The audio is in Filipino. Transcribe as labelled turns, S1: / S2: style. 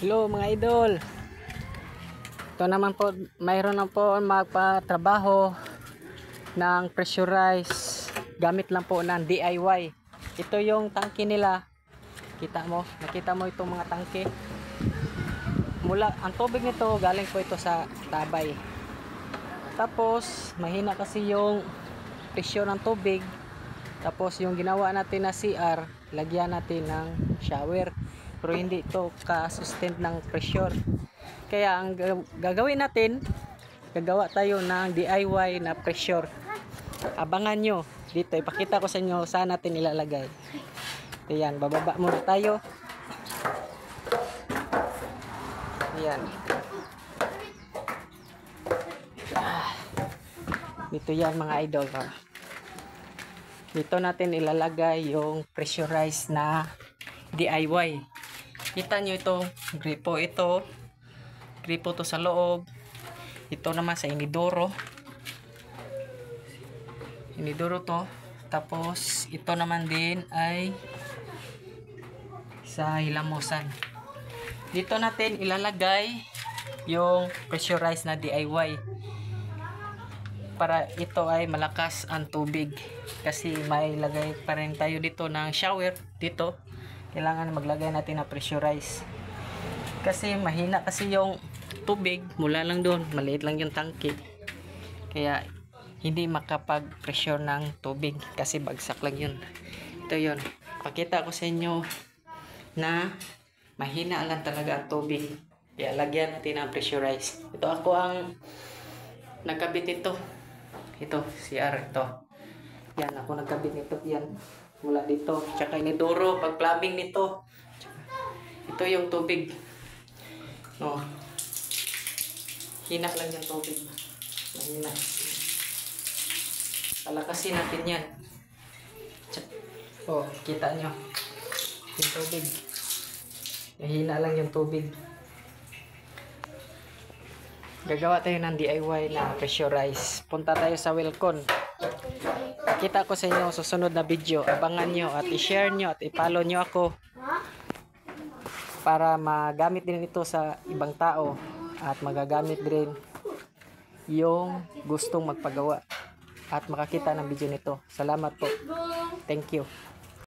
S1: Hello mga idol. Ito naman po, mayroon na po magpatrabaho ng pressurize. Gamit lang po ng DIY. Ito yung tangke nila. Nakita mo itong mga tangke. Ang tubig nito galing po ito sa tabay. Tapos mahina kasi yung presyo ng tubig. Tapos yung ginawa natin na CR, lagyan natin ng shower. Pero hindi ito ka-sustain ng pressure. Kaya ang gagawin natin, gagawa tayo ng DIY na pressure. Abangan nyo. Dito, ipakita ko sa inyo saan natin ilalagay. Ayan, bababa muna tayo. Ayan. Dito yan mga idol. Dito natin ilalagay yung pressurized na DIY. Kita nyo ito, gripo ito. Gripo to sa loob. Ito naman sa inidoro. Inidoro to. Tapos ito naman din ay sa hilamusan. Dito natin ilalagay yung pressurized na DIY. Para ito ay malakas ang tubig. Kasi may lagay pa rin tayo dito ng shower. Dito, kailangan maglagay natin ng pressurize. Kasi mahina kasi yung tubig. Mula lang doon, maliit lang yung tangke. Kaya hindi makapag-pressure ng tubig. Kasi bagsak lang yun. Ito yun. Pakita ko sa inyo na mahina lang talaga ang tubig. Kaya lagyan natin ng pressurize. Ito ako ang nagkabit ito. Ito, CR ito. Yan, ako nagkabit nito. Yan, mula dito. Tsaka inidoro, pag plumbing nito. Ito yung tubig. No. Hina lang yung tubig. Mahina. Palakasin natin yan. Oh, kita nyo. Yung tubig. Mahina lang yung tubig. Gagawa tayo ng DIY na pressurize. Punta tayo sa Wilcon. Kita ko sa inyo sa susunod na video. Abangan nyo at i-share nyo at i-follow nyo ako para magamit din ito sa ibang tao at magagamit din yung gustong magpagawa at makakita ng video nito. Salamat po. Thank you.